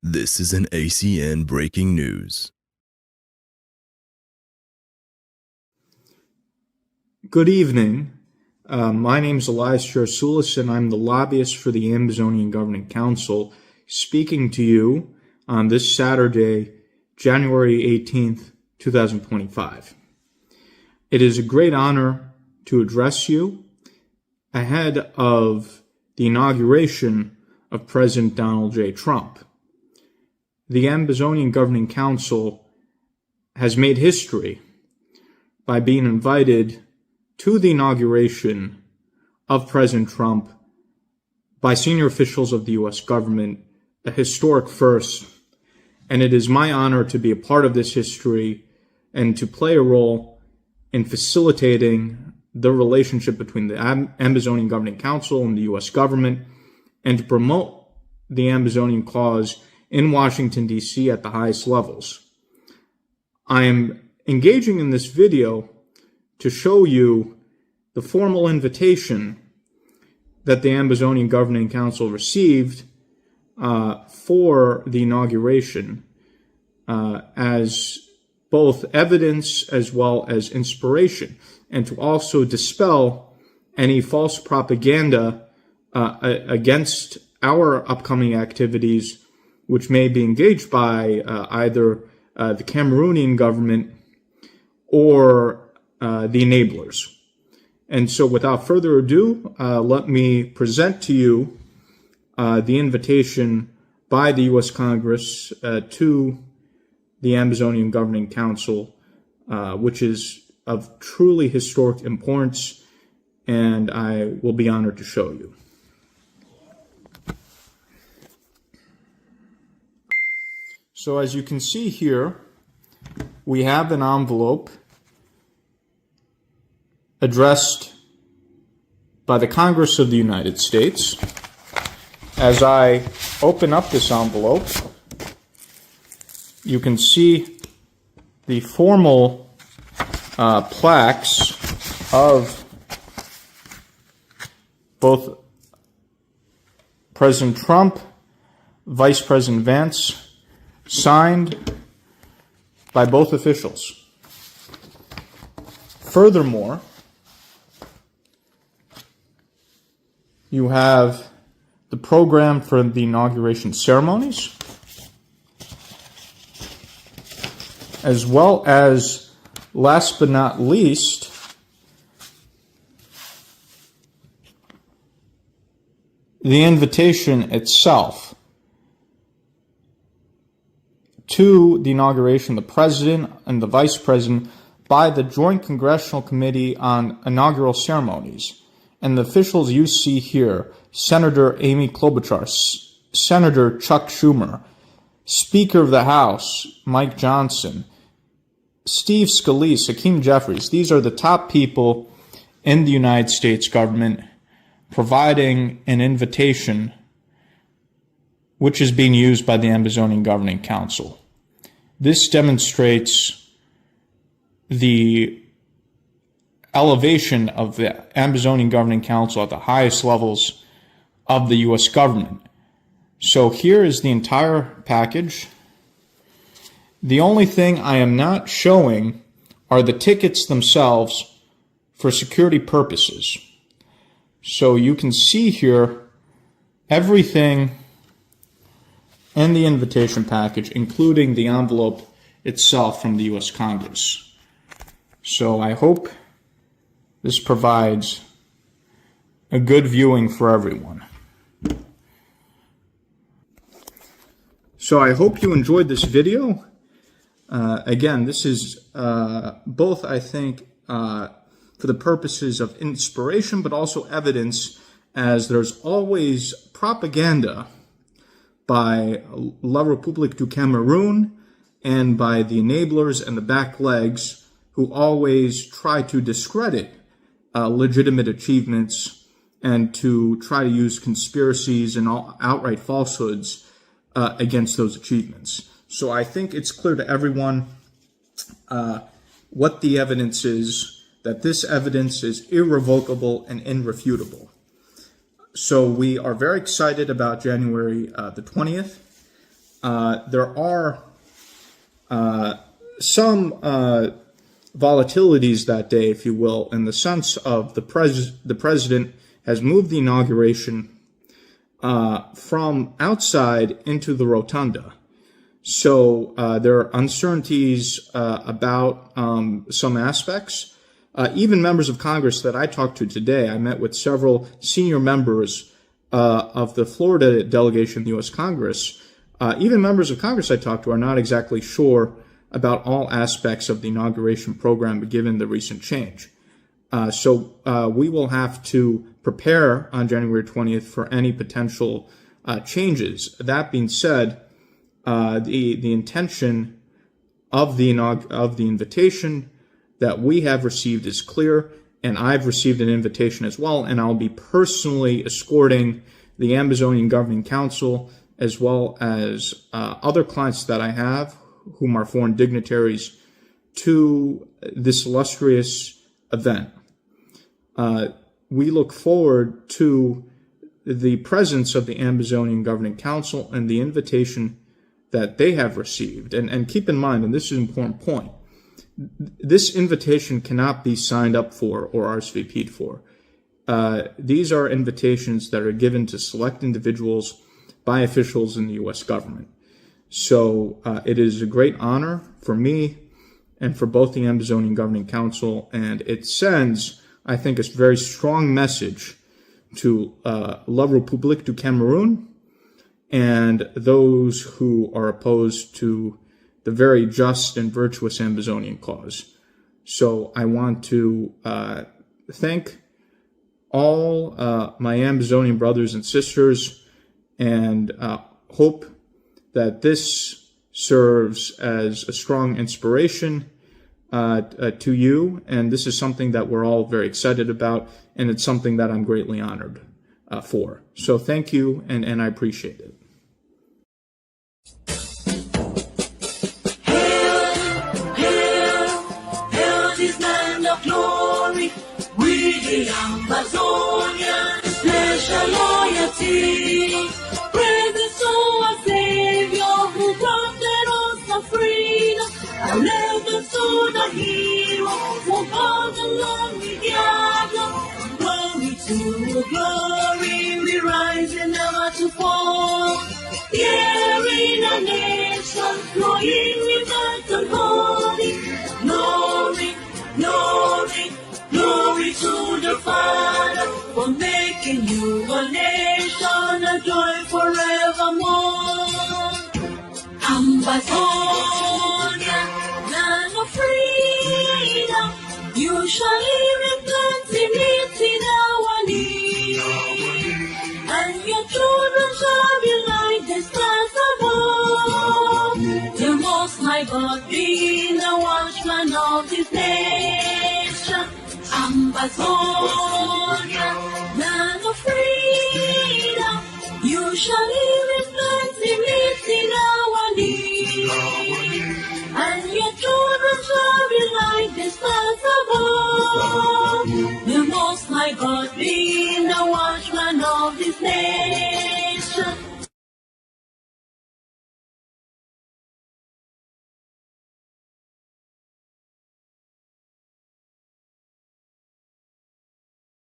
This is an ACN breaking news. Good evening. My name is Elias Jarasulis, and I'm the lobbyist for the Ambazonian Governing Council, speaking to you on this Saturday, January 18th, 2025. It is a great honor to address you ahead of the inauguration of President Donald J. Trump. The Ambazonian Governing Council has made history by being invited to the inauguration of President Trump by senior officials of the U.S. government, a historic first, and it is my honor to be a part of this history and to play a role in facilitating the relationship between the Ambazonian Governing Council and the U.S. government, and to promote the Ambazonian cause in Washington, D.C. at the highest levels. I am engaging in this video to show you the formal invitation that the Ambazonian Governing Council received for the inauguration as both evidence as well as inspiration, and to also dispel any false propaganda against our upcoming activities, which may be engaged by either the Cameroonian government or the enablers. And so without further ado, let me present to you the invitation by the U.S. Congress to the Ambazonian Governing Council, which is of truly historic importance, and I will be honored to show you. So as you can see here, we have an envelope addressed by the Congress of the United States. As I open up this envelope, you can see the formal plaques of both President Trump, Vice President Vance, signed by both officials. Furthermore, you have the program for the inauguration ceremonies, as well as, last but not least, the invitation itself to the inauguration of the President and the Vice President by the Joint Congressional Committee on Inaugural Ceremonies. And the officials you see here: Senator Amy Klobuchar, Senator Chuck Schumer, Speaker of the House Mike Johnson, Steve Scalise, Hakeem Jeffries. These are the top people in the United States government providing an invitation which is being used by the Ambazonian Governing Council. This demonstrates the elevation of the Ambazonian Governing Council at the highest levels of the U.S. government. So here is the entire package. The only thing I am not showing are the tickets themselves for security purposes. So you can see here everything in the invitation package, including the envelope itself from the U.S. Congress. So I hope this provides a good viewing for everyone. So I hope you enjoyed this video. Again, this is both, I think, for the purposes of inspiration, but also evidence, as there's always propaganda by La République du Cameroun and by the enablers and the back legs who always try to discredit legitimate achievements and to try to use conspiracies and outright falsehoods against those achievements. So I think it's clear to everyone what the evidence is, that this evidence is irrevocable and irrefutable. So we are very excited about January the 20th. there are some volatilities that day, if you will, in the sense of the president has moved the inauguration from outside into the rotunda. So there are uncertainties about some aspects. Even members of Congress that I talked to today, I met with several senior members of the Florida delegation of the U.S. Congress. Even members of Congress I talked to are not exactly sure about all aspects of the inauguration program given the recent change. So we will have to prepare on January 20th for any potential changes. That being said, the intention of the invitation that we have received is clear, and I've received an invitation as well, and I'll be personally escorting the Ambazonian Governing Council as well as other clients that I have, whom are foreign dignitaries, to this illustrious event. We look forward to the presence of the Ambazonian Governing Council and the invitation that they have received. And keep in mind, and this is an important point, this invitation cannot be signed up for or RSVP'd for. These are invitations that are given to select individuals by officials in the U.S. government. So it is a great honor for me and for both the Ambazonian Governing Council, and it sends, I think, a very strong message to La République du Cameroun and those who are opposed to the very just and virtuous Ambazonian cause. So I want to thank all my Ambazonian brothers and sisters, and hope that this serves as a strong inspiration to you. And this is something that we're all very excited about, and it's something that I'm greatly honored for. So thank you, and I appreciate it. Hail this land of glory, we the Ambazonians, special loyalty. Praise to our Savior who granted us the freedom. Allegiance to the hero, for God alone we gather. Glory to glory, we rise and never to fall. Here in a nation, flowing with earth and holy. Glory, glory, glory to the Father, for making you a nation, a joy forevermore. Ambazonia, land of freedom, you shall live in plenty, meeting our need. And your children shall be like the stars above. The Most High God being the watchman of this nation. Ambazonia, land of freedom, you shall live in plenty, meeting our need. And your children shall be like the stars above. The Most High God being the watchman of this nation.